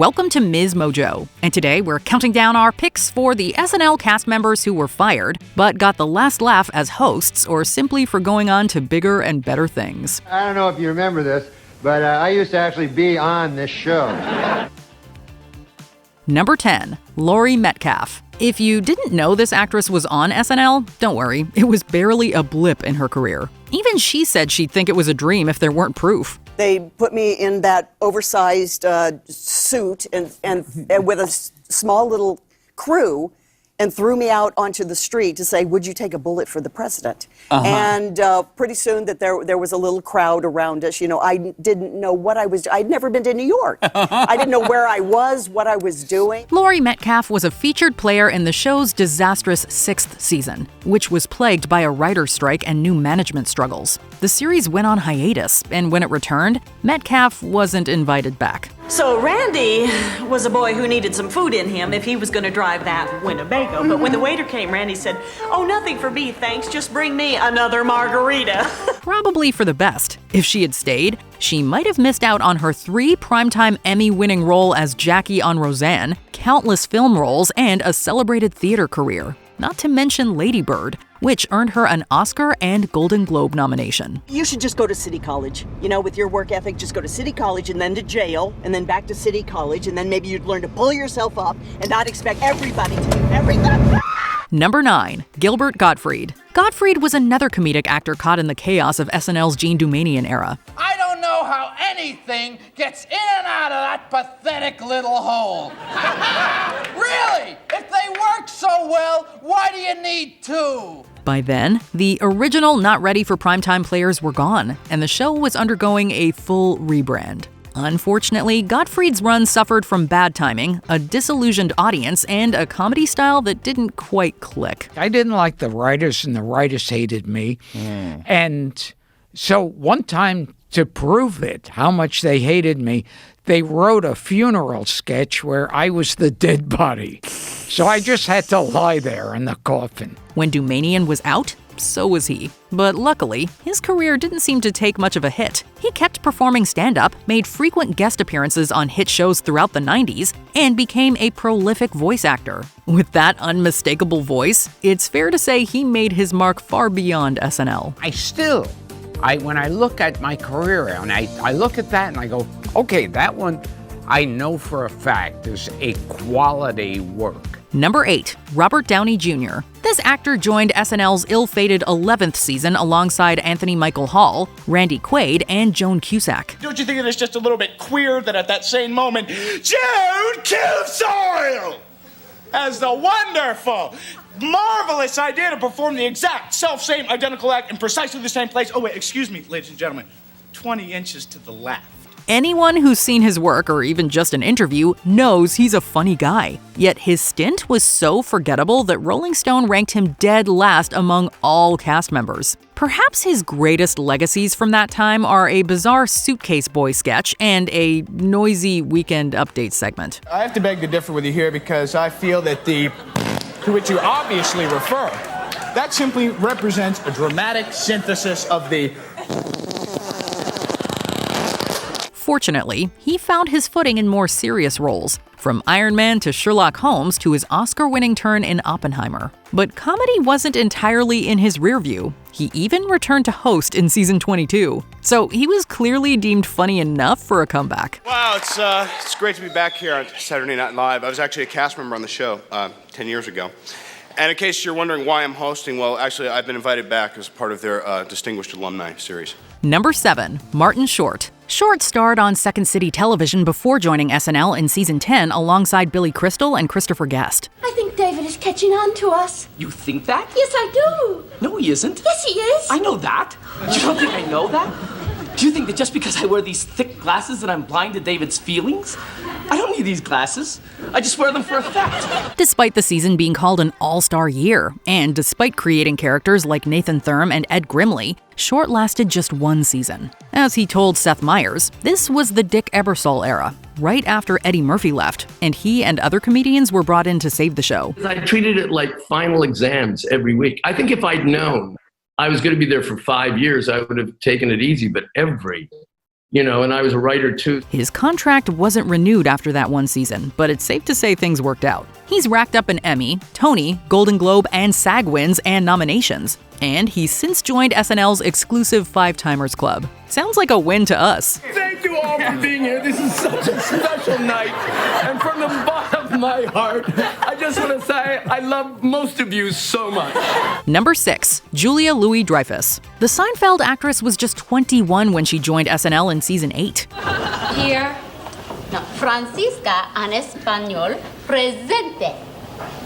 Welcome to MsMojo, and today we're counting down our picks for the SNL cast members who were fired, but got the last laugh as hosts or simply for going on to bigger and better things. I don't know if you remember this, but I used to actually be on this show. Number 10, Laurie Metcalf. If you didn't know this actress was on SNL, don't worry, it was barely a blip in her career. Even she said she'd think it was a dream if there weren't proof. They put me in that oversized suit and with a small little crew and threw me out onto the street to say, would you take a bullet for the president? And pretty soon that there was a little crowd around us. You know, I didn't know what I was, I'd never been to New York. I didn't know where I was, what I was doing. Laurie Metcalf was a featured player in the show's disastrous 6th season, which was plagued by a writer's strike and new management struggles. The series went on hiatus, and when it returned, Metcalf wasn't invited back. So Randy was a boy who needed some food in him if he was going to drive that Winnebago. But when the waiter came, Randy said, "Oh, nothing for me, thanks. Just bring me another margarita." Probably for the best. If she had stayed, she might have missed out on her 3 primetime Emmy-winning role as Jackie on Roseanne, countless film roles, and a celebrated theater career. Not to mention Lady Bird, which earned her an Oscar and Golden Globe nomination. You should just go to City College. You know, with your work ethic, just go to City College and then to jail and then back to City College, and then maybe you'd learn to pull yourself up and not expect everybody to do everything. Number 9, Gilbert Gottfried. Gottfried was another comedic actor caught in the chaos of SNL's Gene Dumanian era. I don't know how anything gets in and out of that pathetic little hole. Really? If they work so well, why do you need 2? By then, the original not ready for primetime players were gone, and the show was undergoing a full rebrand. Unfortunately, Gottfried's run suffered from bad timing, a disillusioned audience, and a comedy style that didn't quite click. I didn't like the writers, and the writers hated me. And so one time, to prove it, how much they hated me, they wrote a funeral sketch where I was the dead body. So I just had to lie there in the coffin. When Dumanian was out, so was he. But luckily, his career didn't seem to take much of a hit. He kept performing stand-up, made frequent guest appearances on hit shows throughout the 90s, and became a prolific voice actor. With that unmistakable voice, it's fair to say he made his mark far beyond SNL. When I look at my career and I look at that and I go, okay, that one I know for a fact is a quality work. Number 8, Robert Downey Jr. This actor joined SNL's ill-fated 11th season alongside Anthony Michael Hall, Randy Quaid, and Joan Cusack. Don't you think it is just a little bit queer that at that same moment, Joan Cusack has the wonderful, marvelous idea to perform the exact self-same identical act in precisely the same place. Oh wait, excuse me, ladies and gentlemen, 20 inches to the left. Anyone who's seen his work or even just an interview knows he's a funny guy. Yet his stint was so forgettable that Rolling Stone ranked him dead last among all cast members. Perhaps his greatest legacies from that time are a bizarre Suitcase Boy sketch and a noisy Weekend Update segment. I have to beg to differ with you here because I feel that to which you obviously refer, that simply represents a dramatic synthesis of the... Fortunately, he found his footing in more serious roles, from Iron Man to Sherlock Holmes to his Oscar-winning turn in Oppenheimer. But comedy wasn't entirely in his rearview. He even returned to host in season 22. So he was clearly deemed funny enough for a comeback. Wow, it's great to be back here on Saturday Night Live. I was actually a cast member on the show 10 years ago. And in case you're wondering why I'm hosting, well, actually, I've been invited back as part of their Distinguished Alumni series. Number 7, Martin Short. Short starred on Second City Television before joining SNL in season 10 alongside Billy Crystal and Christopher Guest. I think David is catching on to us. You think that? Yes, I do. No, he isn't. Yes, he is. I know that. You don't think I know that? Do you think that just because I wear these thick glasses that I'm blind to David's feelings? I don't need these glasses. I just wear them for effect. Despite the season being called an all-star year, and despite creating characters like Nathan Thurm and Ed Grimley, Short lasted just 1 season. As he told Seth Meyers, this was the Dick Ebersol era, right after Eddie Murphy left, and he and other comedians were brought in to save the show. I treated it like final exams every week. I think if I'd known I was going to be there for 5 years, I would have taken it easy, but every and I was a writer too. His contract wasn't renewed after that one season, but it's safe to say things worked out. He's racked up an Emmy, Tony, Golden Globe, and SAG wins and nominations. And he's since joined SNL's exclusive Five-Timers Club. Sounds like a win to us. Thank you all for being here. This is such a special night. And from the bottom of my heart, I just want to say I love most of you so much. Number 6, Julia Louis-Dreyfus. The Seinfeld actress was just 21 when she joined SNL in season 8. Here. No, Francisca en español. Presente.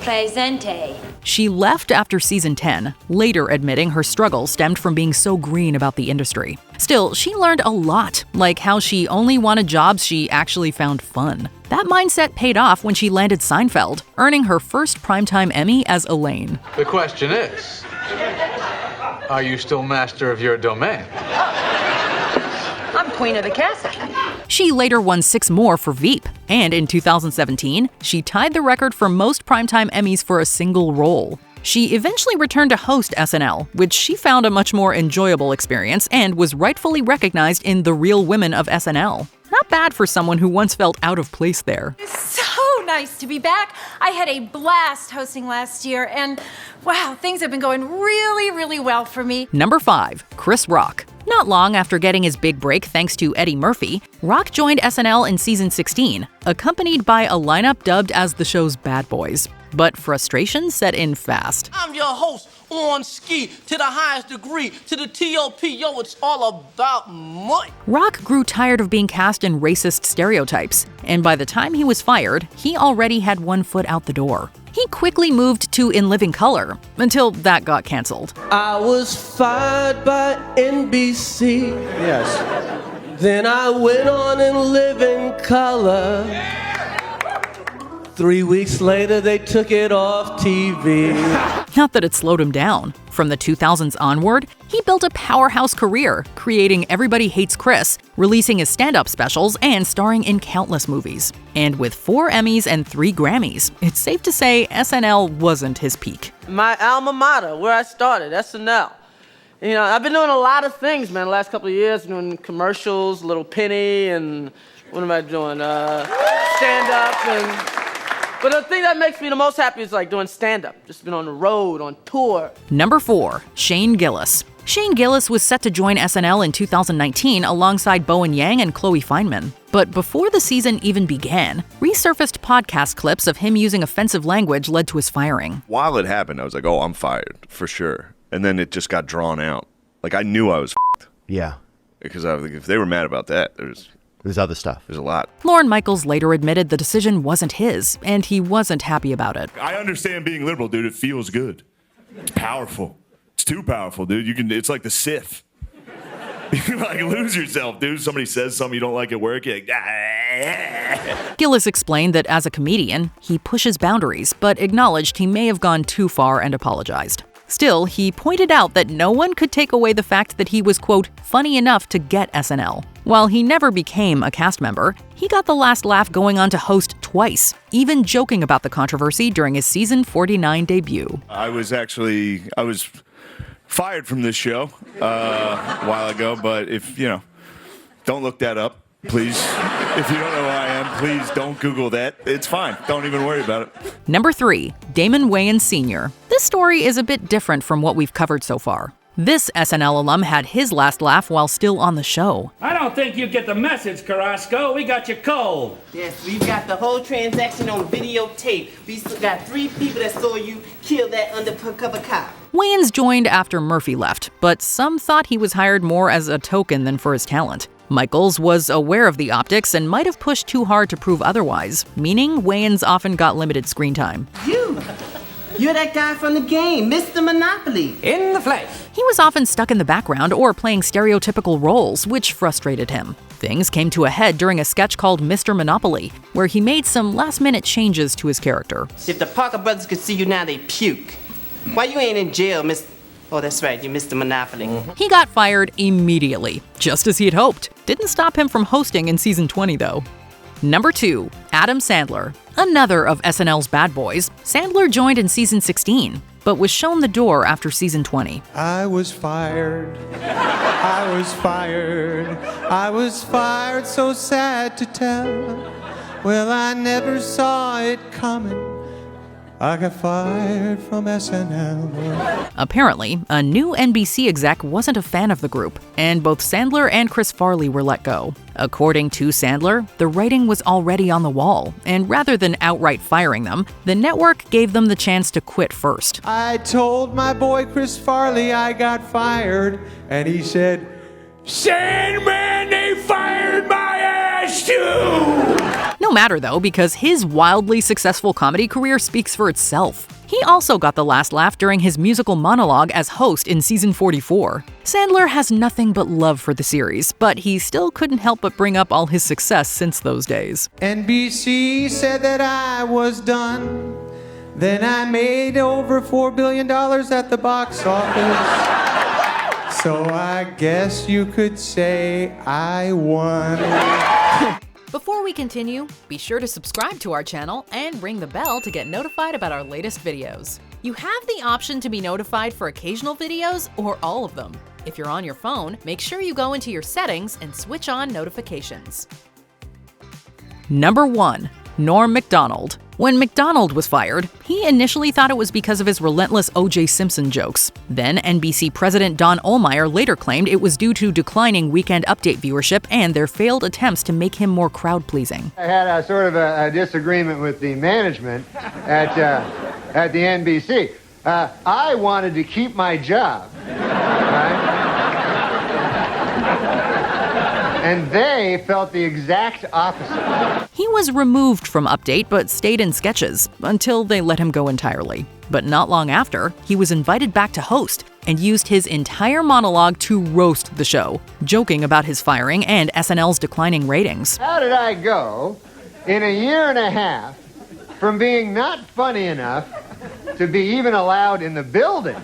Presente. She left after season 10, later admitting her struggle stemmed from being so green about the industry. Still, she learned a lot, like how she only wanted jobs she actually found fun. That mindset paid off when she landed Seinfeld, earning her first primetime Emmy as Elaine. The question is, are you still master of your domain? I'm queen of the castle. She later won 6 more for Veep, and in 2017, she tied the record for most primetime Emmys for a single role. She eventually returned to host SNL, which she found a much more enjoyable experience and was rightfully recognized in The Real Women of SNL. Not bad for someone who once felt out of place there. So nice to be back. I had a blast hosting last year, and wow, things have been going really, really well for me. Number 5, Chris Rock. Not long after getting his big break thanks to Eddie Murphy, Rock joined SNL in season 16, accompanied by a lineup dubbed as the show's Bad Boys. But frustration set in fast. I'm your host on ski to the highest degree, to the T.O.P. Yo, it's all about money. Rock grew tired of being cast in racist stereotypes, and by the time he was fired, he already had one foot out the door. He quickly moved to In Living Color, until that got canceled. I was fired by NBC. Yes. Then I went on and live in color. 3 weeks later, they took it off TV. Not that it slowed him down. From the 2000s onward, he built a powerhouse career, creating Everybody Hates Chris, releasing his stand-up specials, and starring in countless movies. And with 4 Emmys and 3 Grammys, it's safe to say SNL wasn't his peak. My alma mater, where I started, SNL. I've been doing a lot of things, man, the last couple of years, doing commercials, Little Penny, and what am I doing? Stand-up and... But the thing that makes me the most happy is like doing stand-up. Just been on the road, on tour. Number 4, Shane Gillis. Shane Gillis was set to join SNL in 2019 alongside Bowen Yang and Chloe Fineman. But before the season even began, resurfaced podcast clips of him using offensive language led to his firing. While it happened, I was like, oh, I'm fired, for sure. And then it just got drawn out. Like, I knew I was f***ed. Yeah. Because if they were mad about that, there's other stuff. There's a lot. Lorne Michaels later admitted the decision wasn't his, and he wasn't happy about it. I understand being liberal, dude. It feels good. It's powerful. It's too powerful, dude. It's like the Sith. You can like lose yourself, dude. Somebody says something you don't like at work, you're like, ah. Gillis explained that as a comedian, he pushes boundaries, but acknowledged he may have gone too far and apologized. Still, he pointed out that no one could take away the fact that he was, quote, funny enough to get SNL. While he never became a cast member, he got the last laugh going on to host twice, even joking about the controversy during his season 49 debut. I was fired from this show a while ago, but don't look that up, please. If you don't know who I am, please don't Google that. It's fine. Don't even worry about it. Number 3, Damon Wayans Sr. This story is a bit different from what we've covered so far. This SNL alum had his last laugh while still on the show. I don't think you get the message, Carrasco. We got you cold. Yes, we've got the whole transaction on videotape. We still got 3 people that saw you kill that undercover cop. Wayans joined after Murphy left, but some thought he was hired more as a token than for his talent. Michaels was aware of the optics and might have pushed too hard to prove otherwise, meaning Wayans often got limited screen time. You're that guy from the game, Mr. Monopoly. In the flesh. He was often stuck in the background or playing stereotypical roles, which frustrated him. Things came to a head during a sketch called Mr. Monopoly, where he made some last-minute changes to his character. If the Parker brothers could see you now, they puke. Why you ain't in jail, Miss... Oh, that's right, you Mr. Monopoly. He got fired immediately, just as he had hoped. Didn't stop him from hosting in season 20, though. Number 2, Adam Sandler. Another of SNL's bad boys, Sandler joined in season 16. but was shown the door after season 20. I was fired. I was fired. I was fired, so sad to tell. Well, I never saw it coming. I got fired from SNL. Apparently, a new NBC exec wasn't a fan of the group, and both Sandler and Chris Farley were let go. According to Sandler, the writing was already on the wall, and rather than outright firing them, the network gave them the chance to quit first. I told my boy Chris Farley I got fired, and he said, "Sandman, they fired my ass too!" No matter though, because his wildly successful comedy career speaks for itself. He also got the last laugh during his musical monologue as host in season 44. Sandler has nothing but love for the series, but he still couldn't help but bring up all his success since those days. NBC said that I was done. Then I made over $4 billion at the box office. So I guess you could say I won. Before we continue, be sure to subscribe to our channel and ring the bell to get notified about our latest videos. You have the option to be notified for occasional videos or all of them. If you're on your phone, make sure you go into your settings and switch on notifications. Number 1. Norm Macdonald. When Macdonald was fired, he initially thought it was because of his relentless O.J. Simpson jokes. Then NBC president Don Ohlmeyer later claimed it was due to declining Weekend Update viewership and their failed attempts to make him more crowd-pleasing. I had a sort of a disagreement with the management at the NBC. I wanted to keep my job, right? And they felt the exact opposite. He was removed from Update but stayed in sketches until they let him go entirely. But not long after, he was invited back to host and used his entire monologue to roast the show, joking about his firing and SNL's declining ratings. How did I go in a year and a half from being not funny enough to be even allowed in the building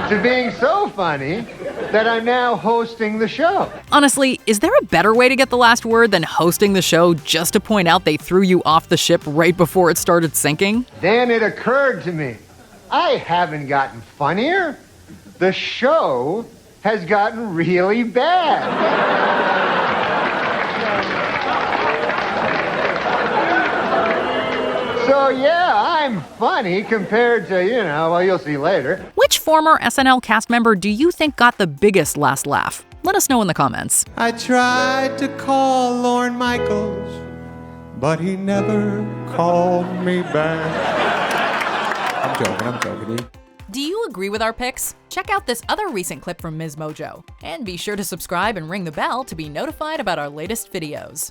to being so funny that I'm now hosting the show? Honestly, is there a better way to get the last word than hosting the show just to point out they threw you off the ship right before it started sinking? Then it occurred to me, I haven't gotten funnier. The show has gotten really bad. So yeah, I'm funny compared to, well, you'll see later. Which former SNL cast member do you think got the biggest last laugh? Let us know in the comments. I tried to call Lorne Michaels, but he never called me back. I'm joking. Do you agree with our picks? Check out this other recent clip from MsMojo. And be sure to subscribe and ring the bell to be notified about our latest videos.